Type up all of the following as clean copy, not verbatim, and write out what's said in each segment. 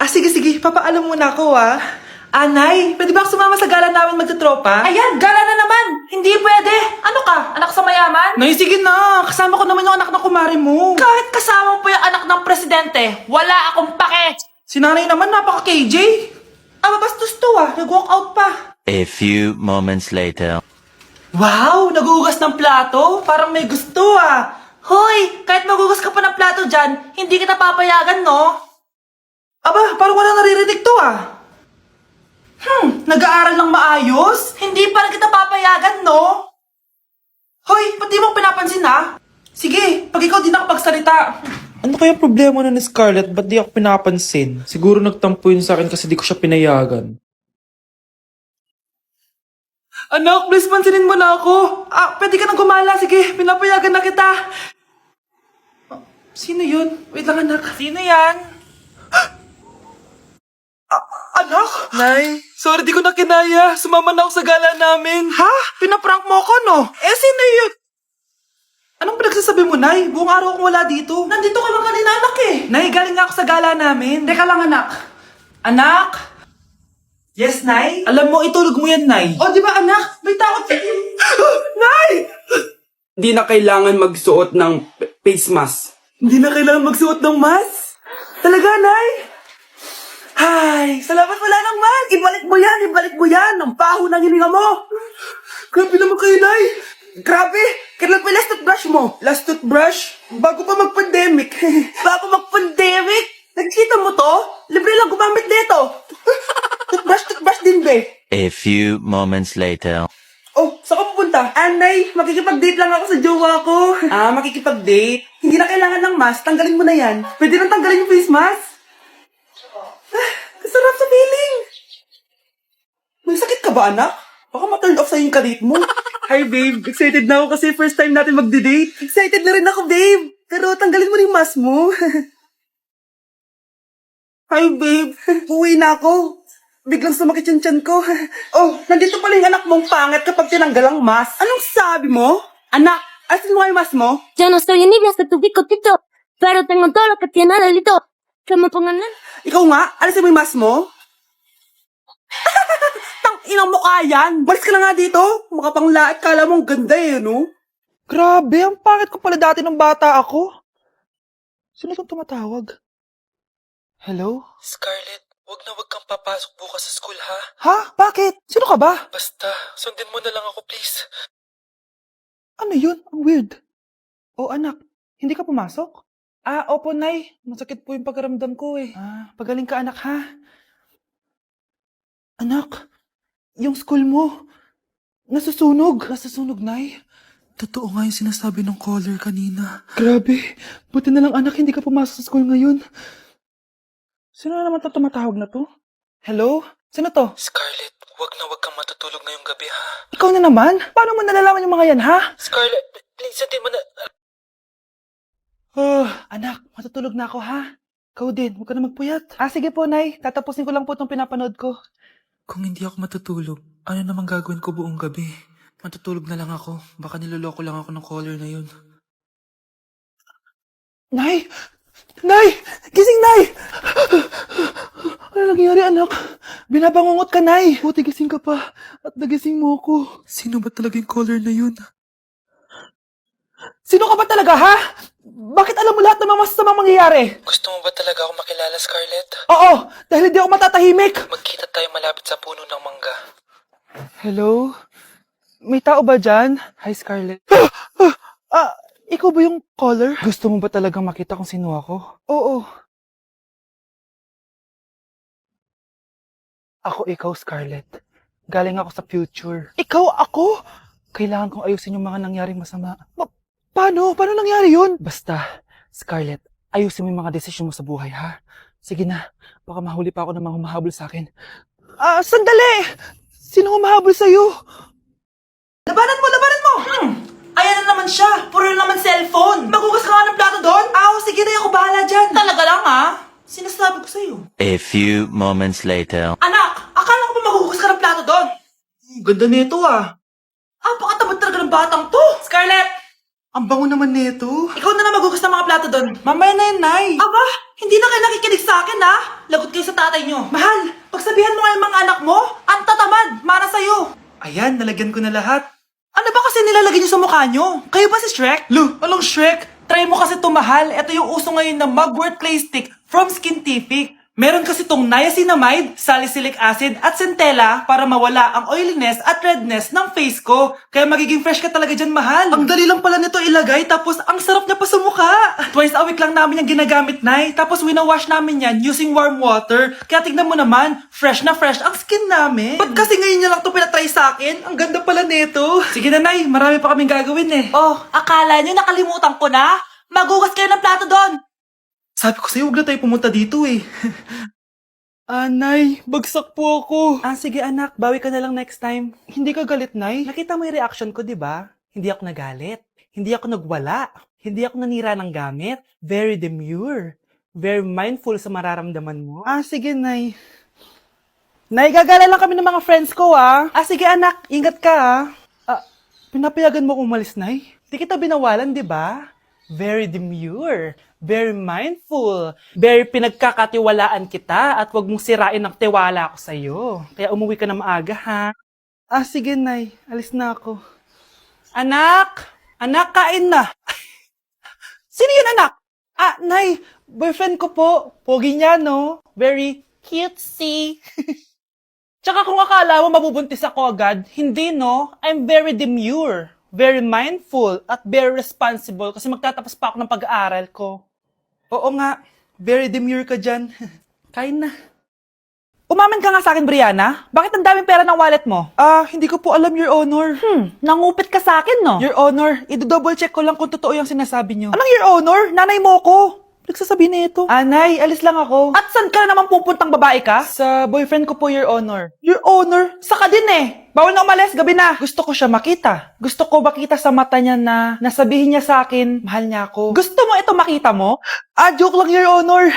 Sige. Papaalam muna ako, Anay, pwede ba ako sumama sa gala namin magtutropa? Ayan, gala na naman! Hindi pwede! Ano ka? Anak sa mayaman? Nay, sige na. Kasama ko naman yung anak ng kumare mo. Kahit kasama mo pa yung anak ng presidente, wala akong pake! Si nanay naman, napaka-KJ. Bastos to, Nag-walk out pa. A few moments later. Wow, nagugas ng plato. Parang may gusto, Hoy, kahit magugas ka pa ng plato dyan, hindi kita papayagan, no? Parang wala naririnig to, Nag-aaral ng maayos? Hindi pa rin kita papayagan, no? Hoy, ba't di mo pinapansin, Sige, pag ikaw di nakapagsalita. Ano kaya problema na ni Scarlett? Ba't di ako pinapansin? Siguro nagtampo yun sa akin kasi di ko siya pinayagan. Anak, please pansinin mo na ako. Pwede ka nang gumala. Sige, pinapayagan na kita. Sino yun? Wait lang, anak. Sino yan? Anak? Nay, sorry di ko na kinaya. Sumama na ako sa gala namin. Ha? Pinaprank mo ako, no? Sino yun? Anong pinagsasabi mo, Nay? Buong araw akong wala dito. Nandito ka lang kanina, anak Nay, galing nga ako sa gala namin. Teka lang, anak. Anak? Yes, Nay? Alam mo, itulog mo yan, Nay. O, di ba, anak? May takot ka. Nay! Di na kailangan magsuot ng face mask. Hindi na kailangan magsuot ng mask? Talaga, Nay? Ay, salamat wala ng mask. Ibalik mo yan. Ang baho ng hininga mo. Grabe naman kayo, Nay. Grabe! Kailan pa yung last toothbrush mo? Last toothbrush? Bago pa mag-pandemic. Bago mag-pandemic? Nakikita mo to? Libre lang gumamit dito. Toothbrush din, be. A few moments later. Oh, saan ka pupunta? Anay, makikipag-date lang ako sa jowa ko. Makikipag-date? Hindi na kailangan ng mask. Tanggalin mo na yan. Pwede nang tanggalin yung face mask. Kasarap sa feeling. May sakit ka ba, anak? Baka ma-turn off sa'yo yung kadate mo. Hi, babe. Excited na ako kasi first time natin magde-date. Excited na rin ako, babe. Pero tanggalin mo rin yung mask mo. Hi, babe. Uwi na ako. Biglang sumakit yung tiyan ko. Oh, nandito pala yung anak mong pangit kapag tinanggal ang mask. Anong sabi mo? Anak, asin mo yung mask mo? Yo no soy envidia hasta tu picotito, pero tengo todo lo que tiene delito. Que me pongan nada. Ikaw nga, alisin mo yung mask mo? Tang-inang mukha yan. Balis ka na nga dito. Makapanglaat, kala mo ang ganda no? Grabe, ang pangit ko pala dati ng bata ako. Sino itong tumatawag? Hello? Scarlett, wag kang papasok bukas sa school, ha? Ha? Bakit? Sino ka ba? Basta, sundin mo na lang ako, please. Ano yun? Ang weird. Oh, anak, hindi ka pumasok? Opo, Nay. Masakit po yung pagkaramdam ko, pagaling ka, anak, ha? Anak, yung school mo, nasusunog. Nasusunog, Nay? Totoo nga yung sinasabi ng caller kanina. Grabe. Buti na lang, anak, hindi ka pumasok sa school ngayon. Sino na naman tumatawag na to? Hello? Sino to? Scarlett, wag kang matutulog ngayong gabi, ha? Ikaw na naman? Paano mo nalalaman yung mga yan, ha? Scarlett, please, hindi mo na... anak, matutulog na ako, ha? Ikaw din, huwag ka na magpuyat. Sige po, Nay. Tatapusin ko lang po itong pinapanood ko. Kung hindi ako matutulog, ano namang gagawin ko buong gabi? Matutulog na lang ako. Baka niloloko lang ako ng caller na yun. Nay! Nay! Gising, Nay! Ano nangyari, anak? Binabangungot ka, Nay! Buti gising ka pa. At nagising mo ako. Sino ba talaga yung caller na yun? Sino ka ba talaga, ha? Bakit alam mo lahat ng mga masasamang mangyayari? Gusto mo ba talaga ako makilala, Scarlett? Oo! Dahil hindi ako matatahimik! Magkita tayo malapit sa puno ng mangga. Hello? May tao ba dyan? Hi, Scarlett. Ikaw ba yung caller? Gusto mo ba talagang makita kung sino ako? Oo. Ako ikaw, Scarlett. Galing ako sa future. Ikaw ako? Kailangan kong ayusin yung mga nangyaring masama. Paano? Paano nangyari yun? Basta, Scarlett, ayusin mo yung mga desisyon mo sa buhay, ha? Sige na, baka mahuli pa ako ng mga humahabol sa akin. Sandali! Sino humahabol sa'yo? Labanan mo! Ayan na naman siya. Puro na naman cellphone. Magugas ka nga ng plato doon? Sige na, ako bahala dyan. Talaga lang, Sinasabi ko sa'yo. A few moments later. Anak, akala ko ba magugas ka ng plato doon? Ganda nito, Pakatawad talaga ng batang to. Scarlett! Ang bango naman nito. Ikaw na magugas ng mga plato doon. Mamaya na yun, Nay. Aba, hindi na kayo nakikinig sa akin, ha? Lagot kayo sa tatay nyo. Mahal, pagsabihan mo nga yung mga anak mo, ang tatamad, mana sa'yo. Ayan, nalagyan ko na lahat. Ano ba kasi nilalagay nyo sa mukha nyo? Kayo ba si Shrek? Lu, anong Shrek? Try mo kasi ito, mahal. Ito yung uso ngayon na mugwort clay stick from Skintific. Meron kasi itong niacinamide, salicylic acid, at centella para mawala ang oiliness at redness ng face ko. Kaya magiging fresh ka talaga dyan, mahal. Ang dali lang pala nito ilagay, tapos ang sarap niya pa sa mukha. Twice a week lang namin yung ginagamit, Nay. Tapos winawash namin yan using warm water. Kaya tignan mo naman, fresh na fresh ang skin namin. Ba't kasi ngayon niya lang ito pinatry sa akin? Ang ganda pala nito. Sige na, Nay. Marami pa kaming gagawin eh. Oh, akala nyo nakalimutan ko na? Magugas kayo ng plato doon. Sabi ko sa'yo, huwag na tayo pumunta dito eh. Nay, bagsak po ako. Sige anak, bawi ka na lang next time. Hindi ka galit, Nay? Nakita mo yung reaction ko, di ba? Hindi ako nagalit. Hindi ako nagwala. Hindi ako nanira ng gamit. Very demure. Very mindful sa mararamdaman mo. Sige, Nay. Nay, gagala lang kami ng mga friends ko, Sige anak, ingat ka Pinapayagan mo kong umalis, Nay? Di kita binawalan, di ba? Very demure. Very mindful. Very pinagkakatiwalaan kita at wag mong sirain ang tiwala ko sa'yo. Kaya umuwi ka na maaga, ha? Sige, Nay. Alis na ako. Anak! Anak, kain na! Sino yun, anak? Nay, boyfriend ko po. Pogi niya, no? Very cutesy. Tsaka kung akala mo mabubuntis ako agad, hindi, no? I'm very demure, very mindful, at very responsible kasi magtatapos pa ako ng pag-aaral ko. Oo nga. Very demure ka dyan. Kain na. Umamin ka nga sa akin, Brianna. Bakit ang daming pera ng wallet mo? Hindi ko po alam, Your Honor. Nangupit ka sa akin, no? Your Honor, i-double check ko lang kung totoo yung sinasabi niyo. Anong Your Honor? Nanay mo ko. Nagsasabi na ito? Nay, alis lang ako. At saan ka na naman pupuntang babae ka? Sa boyfriend ko po, Your Honor. Your Honor, saka din eh. Bawal na umalis, gabi na. Gusto ko siya makita. Gusto ko makita sa mata niya na nasabihin niya sa akin, mahal niya ako. Gusto mo ito makita mo? Joke lang, Your Honor.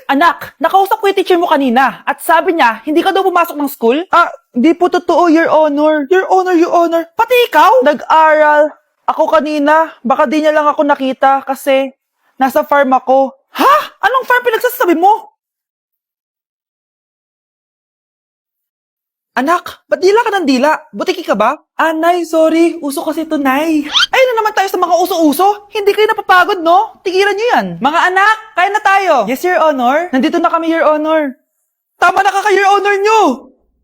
Anak, nakausap ko yung teacher mo kanina at sabi niya, hindi ka daw pumasok ng school? Di po totoo, Your Honor. Your Honor, Your Honor. Pati ikaw? Nag-aral. Ako kanina, baka di niya lang ako nakita kasi nasa farm ako. Ha? Anong farm pinagsasabi mo? Anak, ba't dila ka ng dila? Butiki ka ba? Nay, sorry. Uso kasi ito, Nay. Ayun na naman tayo sa mga uso-uso. Hindi kayo napapagod, no? Tigilan niyo yan. Mga anak, kain na tayo. Yes, Your Honor. Nandito na kami, Your Honor. Tama na ka, Your Honor nyo!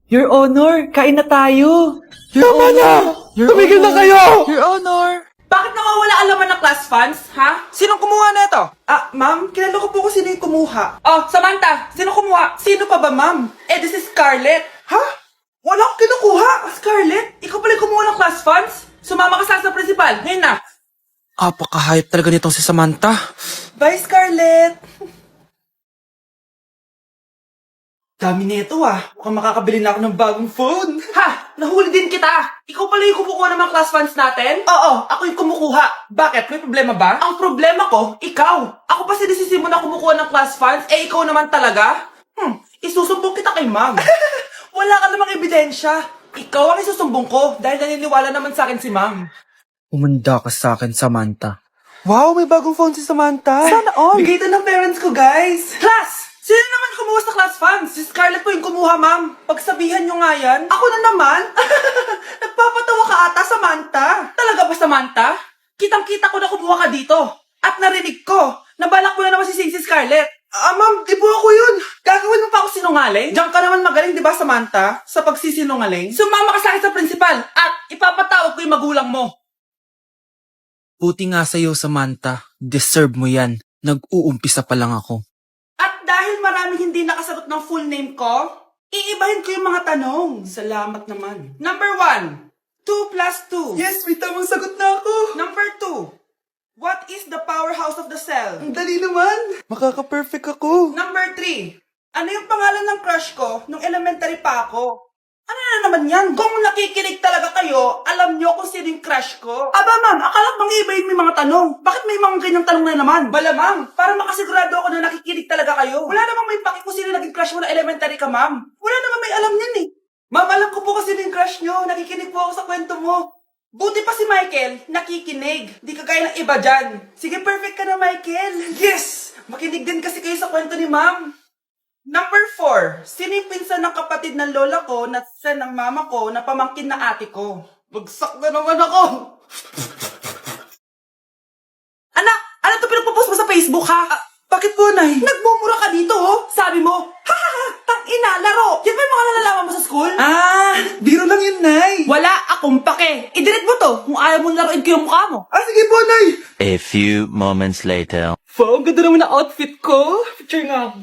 Your Honor, kain na tayo. Tama na! Tumigil na kayo! Your Honor. Bakit nawawala alaman ng class funds, ha? Sinong kumuha na ito? Ma'am, kilala ko po kung sino yung kumuha. Oh, Samantha, sino kumuha? Sino pa ba, ma'am? This is Scarlett. Ha? Wala akong kinukuha. Scarlett, ikaw pala yung kumuha ng class funds? Sumama ka sa principal. Ngayon na. Apaka-hype talaga nitong si Samantha. Bye, Scarlett. Dami nito Mukhang makakabili na ako ng bagong phone. Ha? Nahuli din kita. Ikaw pala yung kumukuha ng mga class funds natin? Oo, ako yung kumukuha. Bakit? May problema ba? Ang problema ko, ikaw. Ako pa sinisisi mo na kumukuha ng class funds, ikaw naman talaga? Isusumbong kita kay ma'am. Wala ka namang ebidensya. Ikaw ang isusumbong ko dahil naniniwala naman sa akin si ma'am. Umanda ka sa akin, Samantha. Wow, may bagong phone si Samantha. Sana all. Bigay ito ng parents ko, guys. Class! Sino naman kumuha sa class funds? Si Scarlett po yung kumuha, ma'am. Pagsabihan nyo nga yan. Ako na naman? Nagpapatawa ka ata, Samantha. Talaga ba, Samantha? Kitang-kita ko na kumuha ka dito. At narinig ko, nabalak mo na naman si Scarlett. Ma'am, di po ako yun. Gagawin mo pa ako sinungaling? Diyan ka naman magaling, di ba, Samantha? Sa pagsisinungaling? Sumama ka sa akin sa principal at ipapatawag ko yung magulang mo. Buti nga sa'yo, Samantha. Deserve mo yan. Nag-uumpisa pa lang ako. At dahil maraming hindi nakasagot ng full name ko, iibahin ko yung mga tanong. Salamat naman. Number 1, 2 plus 2. Yes, may tamang sagot na ako. Number 2, what is the powerhouse of the cell? Ang dali naman. Makaka-perfect ako. Number 3, ano yung pangalan ng crush ko nung elementary pa ako? Ano na naman yan? Kung nakikinig talaga kayo, alam nyo kung sino yung crush ko. Aba ma'am, akala bang iibahin mo yung mga tanong? Bakit may mga ganyang tanong na naman? Bala ma'am, para makasigurado ako na nakikinig talaga kayo. Wala namang may paki kung sino naging crush mo na elementary ka ma'am. Wala namang may alam yan eh. Ma'am, alam ko po kasi yung crush nyo. Nakikinig po ako sa kwento mo. Buti pa si Michael, nakikinig. Di kagaya ng iba dyan. Sige, perfect ka na, Michael. Yes! Makinig din kasi kayo sa kwento ni Ma'am. Number 4. Sino yung pinsan ng kapatid ng lola ko na sa ng mama ko na pamangkin na ate ko? Bagsak na naman ako! Anak! Ano to pinagpo-post mo sa Facebook, ha? Bakit po, Nay? Nagmumura ka dito, oh! Sabi mo, ha ha ha! Tang ina, laro! Yan ba yung mga nalalaman mo sa school? Ah, biro lang yun, Nay. Wala akong pake. I-delete mo to kung ayaw mong laruin ko yung mukha mo. Ah, sige po, Nay. A few moments later. Wow, ganda naman na outfit ko. Picture nga ako.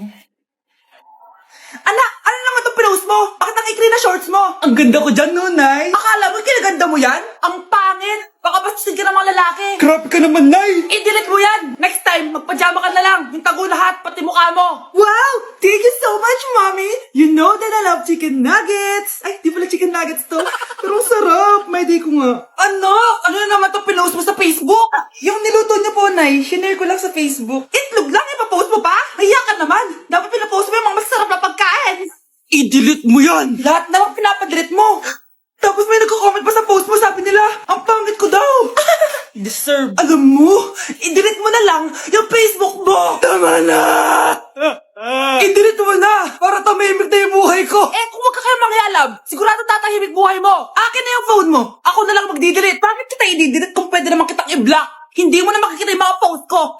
Anak, ano naman itong pinost mo? Bakit ang ikli na shorts mo? Ang ganda ko dyan, no, Nay. Akala mo kinaganda mo yan? Ang pangit! Baka bastusin ka ng mga lalaki. Grabe ka naman, Nay. I-delete mo yan! Next time, magpajama ka na lang. Yung tago lahat, pati mukha mo. Wow! Thank you so much, Mommy! You know that I love chicken nuggets! Ay, di pala chicken nuggets to. Pero ang sarap! May day ko nga. Anak, ano na naman itong pinost mo sa Facebook? Yung niluto niyo po, Nay, shinare ko lang sa Facebook. Itlog lang, ipapost mo pa? Hiya ka naman. Dapat pinapost mo yung mga masarap na pagkain. I-delete mo yan! Lahat naman pinapadelete mo. Tapos may nagko-comment pa sa post mo, sabi nila, ang pangit ko daw. Deserve. Alam mo, i-delete mo na lang yung Facebook mo. Tama na. I-delete mo na para tumimik na yung buhay ko. Eh, kung wag ka kaya mangyalab, sigurado tatahimik buhay mo. Akin na yung phone mo. Ako na lang magdi-delete. Bakit kita i-delete kung pwede naman kitang i-block? Hindi mo na makikita yung mga post ko.